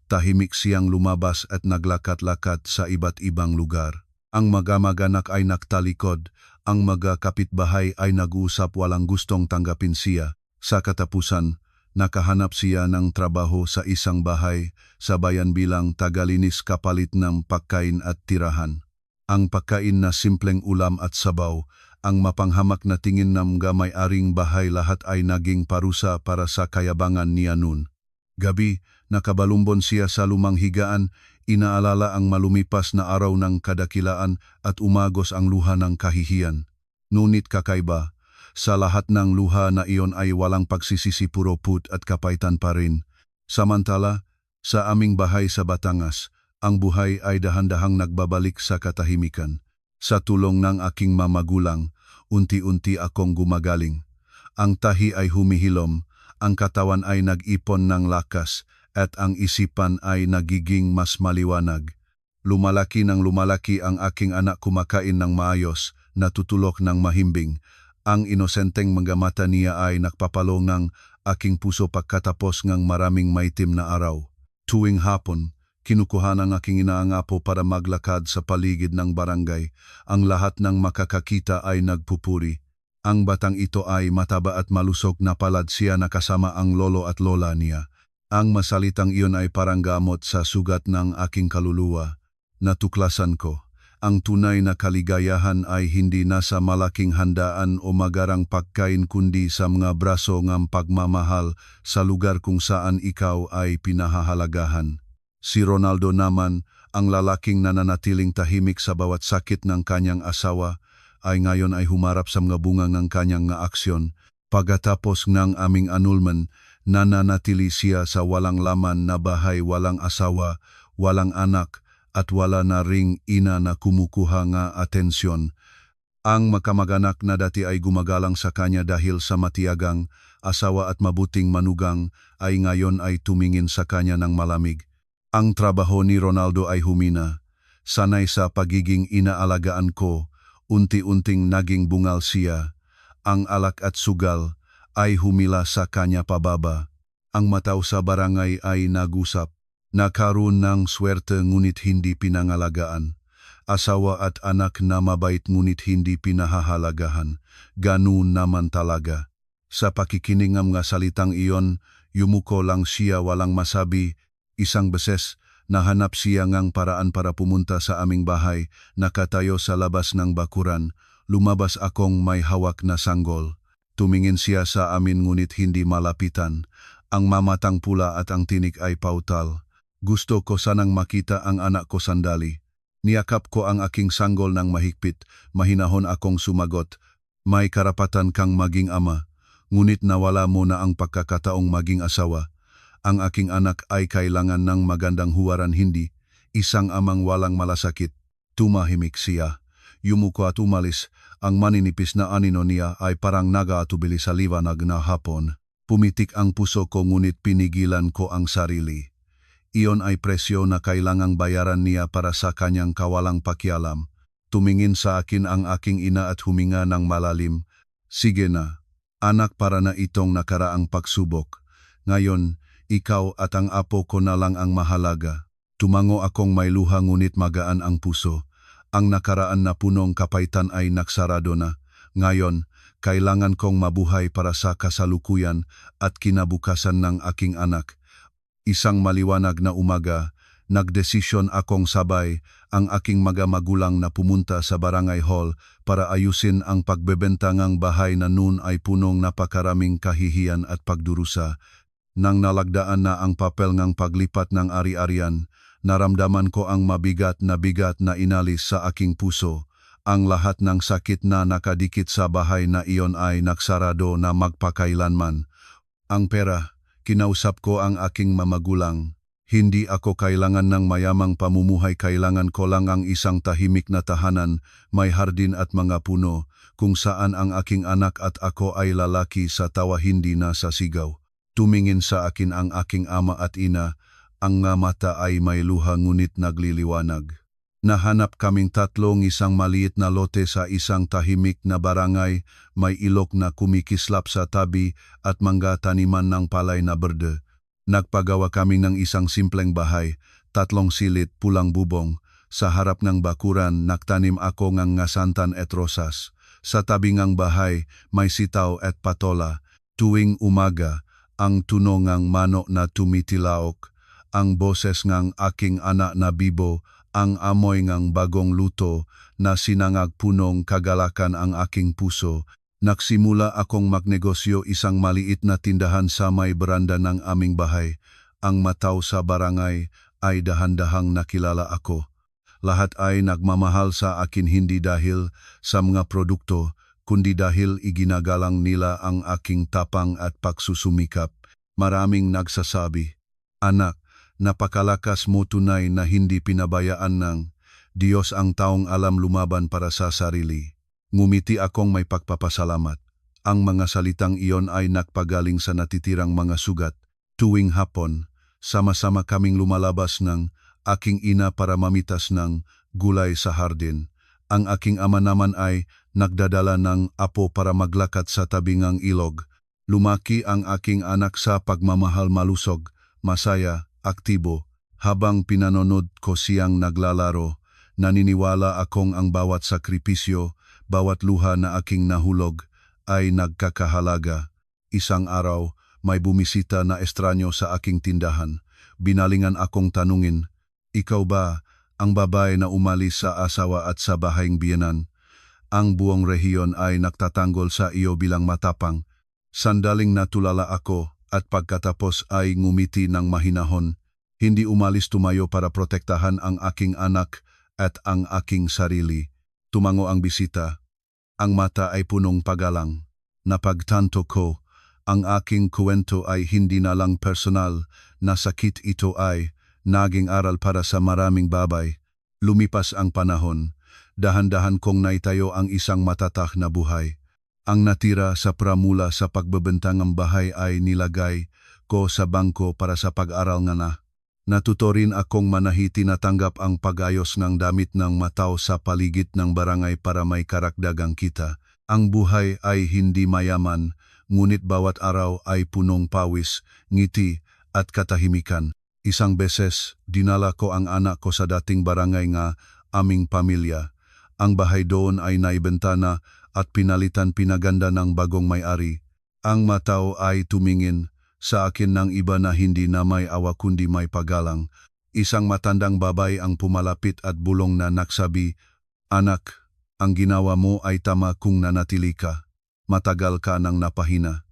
Tahimik siyang lumabas at naglakad-lakad sa iba't ibang lugar. Ang mag-anak ay naktalikod. Ang mga kapitbahay ay nag-uusap, walang gustong tanggapin siya. Sa katapusan, nakahanap siya ng trabaho sa isang bahay sa bayan bilang tagalinis kapalit ng pagkain at tirahan. Ang pagkain na simpleng ulam at sabaw, ang mapanghamak na tingin ng may-aring bahay, lahat ay naging parusa para sa kayabangan niya noon. Gabi, nakabalumbon siya sa lumang higaan, inaalala ang malumipas na araw ng kadakilaan at umagos ang luha ng kahihiyan. Ngunit kakaiba, sa lahat ng luha na iyon ay walang pagsisisi, puro put at kapaitan pa rin. Samantala, sa aming bahay sa Batangas, ang buhay ay dahan-dahang nagbabalik sa katahimikan. Sa tulong ng aking mamagulang, unti-unti akong gumagaling. Ang tahi ay humihilom, ang katawan ay nag-ipon ng lakas, at ang isipan ay nagiging mas maliwanag. Lumalaki ng lumalaki ang aking anak, kumakain ng maayos, natutulog ng mahimbing. Ang inosenteng mga mata niya ay nagpapalo ng aking puso pagkatapos ng maraming maitim na araw. Tuwing hapon, kinukuha ng aking inaangapo para maglakad sa paligid ng barangay. Ang lahat ng makakakita ay nagpupuri. Ang batang ito ay mataba at malusog na palad siya na kasama ang lolo at lola niya. Ang masalitang iyon ay parang gamot sa sugat ng aking kaluluwa. Natuklasan ko, ang tunay na kaligayahan ay hindi nasa malaking handaan o magarang pagkain kundi sa mga braso ng pagmamahal sa lugar kung saan ikaw ay pinahahalagahan. Si Ronaldo naman, ang lalaking nananatiling tahimik sa bawat sakit ng kanyang asawa, ay ngayon ay humarap sa mga bunga ng kanyang aksyon. Pagkatapos ng aming annulment, nananatili siya sa walang laman na bahay, walang asawa, walang anak, at wala na ring ina na kumukuha nga atensyon. Ang makamag-anak na dati ay gumagalang sa kanya dahil sa matiyagang asawa at mabuting manugang, ay ngayon ay tumingin sa kanya ng malamig. Ang trabaho ni Ronaldo ay humina. Sanay sa pagiging inaalagaan ko, unti-unting naging bungal siya. Ang alak at sugal ay humila sa kanya pababa. Ang mataw sa barangay ay nagusap. Nakaroon ng swerte ngunit hindi pinangalagaan. Asawa at anak na mabait ngunit hindi pinahahalagahan. Ganun naman talaga. Sa pakikinig ng mga salitang iyon, yumuko lang siya walang masabi. Isang beses, nahanap siya ngang paraan para pumunta sa aming bahay, nakatayo sa labas ng bakuran. Lumabas akong may hawak na sanggol. Tumingin siya sa amin ngunit hindi malapitan. Ang mamatang pula at ang tinik ay pautal. Gusto ko sanang makita ang anak ko sandali. Niyakap ko ang aking sanggol ng mahigpit, mahinahon akong sumagot. May karapatan kang maging ama. ngunit nawala mo na ang pagkakataong maging asawa. Ang aking anak ay kailangan ng magandang huwaran, hindi isang amang walang malasakit. Tumahimik siya. Yumuko at umalis. Ang maninipis na anino niya ay parang nag-aatubili sa liwanag na hapon. Pumitik ang puso ko ngunit pinigilan ko ang sarili. Iyon ay presyo na kailangang bayaran niya para sa kanyang kawalang pakialam. Tumingin sa akin ang aking ina at huminga ng malalim. Sige na, anak, para na itong nakaraang pagsubok. Ngayon, ikaw at ang apo ko na lang ang mahalaga. Tumango akong may luha ngunit magaan ang puso. Ang nakaraan na punong kapaitan ay nagsarado na. Ngayon, kailangan kong mabuhay para sa kasalukuyan at kinabukasan ng aking anak. Isang maliwanag na umaga, nagdesisyon akong sabay ang aking magulang na pumunta sa barangay hall para ayusin ang pagbebentangang bahay na noon ay punong napakaraming kahihiyan at pagdurusa. Nang nalagdaan na ang papel ng paglipat ng ari-arian, naramdaman ko ang bigat na inalis sa aking puso. Ang lahat ng sakit na nakadikit sa bahay na iyon ay nagsarado na magpakailanman. Ang pera, kinausap ko ang aking magulang. Hindi ako kailangan ng mayamang pamumuhay, kailangan ko lang ang isang tahimik na tahanan, may hardin at mga puno, kung saan ang aking anak at ako ay lalaki sa tawa, hindi na sa sigaw. Tumingin sa akin ang aking ama at ina, ang nga mata ay may luha ngunit nagliliwanag. Nahanap kaming tatlong isang maliit na lote sa isang tahimik na barangay, may ilog na kumikislap sa tabi at mga taniman ng palay na berde. Nagpagawa kami ng isang simpleng bahay, 3 silit, pulang bubong. Sa harap ng bakuran, nagtanim ako ng ngasantan et rosas. Sa tabi ng bahay, may sitaw at patola. Tuwing umaga, ang tunog ng manok na tumitilaok, ang boses ng aking anak na bibo, ang amoy ng bagong luto na sinangag, punong kagalakan ang aking puso. Nagsimula akong magnegosyo, isang maliit na tindahan sa may beranda ng aming bahay. Ang mataw sa barangay ay dahan-dahang nakilala ako. Lahat ay nagmamahal sa akin, hindi dahil sa mga produkto, kundi dahil iginagalang nila ang aking tapang at pagsusumikap. Maraming nagsasabi, "Anak, napakalakas mo, tunay na hindi pinabayaan ng Diyos ang taong alam lumaban para sa sarili." Ngumiti akong may pagpapasalamat. Ang mga salitang iyon ay nagpagaling sa natitirang mga sugat. Tuwing hapon, sama-sama kaming lumalabas ng aking ina para mamitas ng gulay sa hardin. Ang aking ama naman ay nagdadala ng apo para maglakad sa tabing ng ilog. Lumaki ang aking anak sa pagmamahal, malusog, masaya, aktibo. Habang pinanonood ko siyang naglalaro, naniniwala akong ang bawat sakripisyo, bawat luha na aking nahulog ay nagkakahalaga. Isang araw, may bumisita na estranyo sa aking tindahan. Binalingan akong tanungin, "Ikaw ba ang babae na umalis sa asawa at sa bahayng biyenan?" Ang buong rehiyon ay nagtatanggol sa iyo bilang matapang. Sandaling natulala ako at pagkatapos ay ngumiti ng mahinahon. Hindi umalis, tumayo para protektahan ang aking anak at ang aking sarili. Tumango ang bisita. Ang mata ay punong paggalang. Napagtanto ko, ang aking kwento ay hindi na lang personal, na sakit ito ay naging aral para sa maraming babay. Lumipas ang panahon. Dahan-dahan kong naitayo ang isang matatak na buhay. Ang natira sa pramula sa pagbebentangang bahay ay nilagay ko sa bangko para sa pag-aral nga na. Natuto rin akong manahiti, natanggap ang pag-ayos ng damit ng mataw sa paligid ng barangay para may karagdagang kita. Ang buhay ay hindi mayaman, ngunit bawat araw ay punong pawis, ngiti at katahimikan. Isang beses, dinala ko ang anak ko sa dating barangay nga aming pamilya. Ang bahay doon ay naibenta na at pinaganda ng bagong may-ari. Ang mataw ay tumingin sa akin ng iba na hindi na may awa kundi may paggalang. Isang matandang babae ang pumalapit at bulong na nagsabi, "Anak, ang ginawa mo ay tama kung nanatili ka. Matagal ka nang napahina.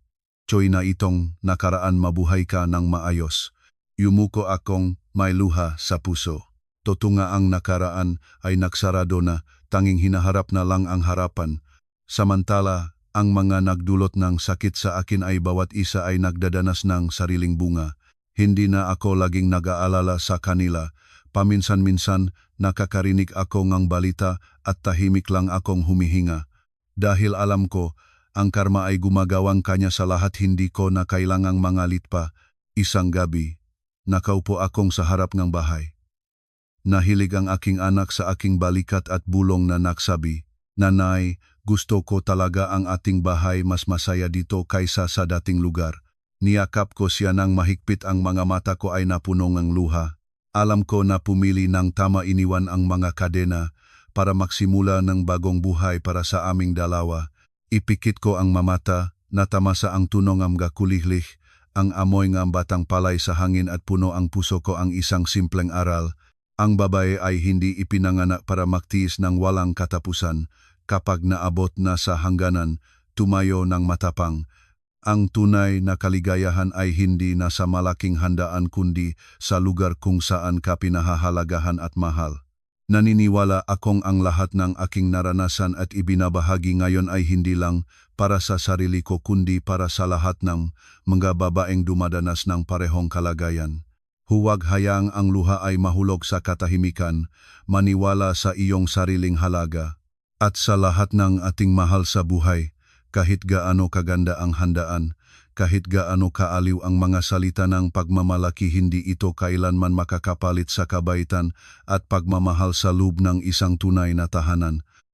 Tsoy na itong nakaraan, mabuhay ka ng maayos." Yumuko akong may luha sa puso. Totoo nga, ang nakaraan ay nagsarado na, tanging hinaharap na lang ang harapan. Samantala, Ang mga nagdulot ng sakit sa akin ay bawat isa ay nagdadanas ng sariling bunga. Hindi na ako laging nag-aalala sa kanila. Paminsan-minsan nakakarinig ako ng balita at tahimik lang akong humihinga. Dahil alam ko, ang karma ay gumagawang kanya sa lahat, hindi ko na kailangang mangalit pa. Isang gabi, nakaupo akong sa harap ng bahay. Nahilig ang aking anak sa aking balikat at bulong na nagsabi, "Nanay, gusto ko talaga ang ating bahay, mas masaya dito kaysa sa dating lugar." Niyakap ko siya nang mahigpit, ang mga mata ko ay napuno ng luha. Alam ko na pumili ng tama, iniwan ang mga kadena para magsimula ng bagong buhay para sa aming dalawa. Ipikit ko ang mamata, natamasa ang tunog ng gakulihlich, ang amoy ng batang palay sa hangin at puno ang puso ko ang isang simpleng aral. Ang babae ay hindi ipinanganak para magtiis ng walang katapusan. Kapag naabot na sa hangganan, tumayo ng matapang. Ang tunay na kaligayahan ay hindi nasa malaking handaan kundi sa lugar kung saan ka pinahahalagahan at mahal. Naniniwala akong ang lahat ng aking naranasan at ibinabahagi ngayon ay hindi lang para sa sarili ko kundi para sa lahat ng mga babaeng dumadanas ng parehong kalagayan. Huwag hayaang ang luha ay mahulog sa katahimikan, maniwala sa iyong sariling halaga. At sa lahat ng ating mahal sa buhay, kahit gaano kaganda ang handaan, kahit gaano kaaliw ang mga salita ng pagmamalaki, hindi ito kailanman makakapalit sa kabaitan at pagmamahal sa loob ng isang tunay na tahanan.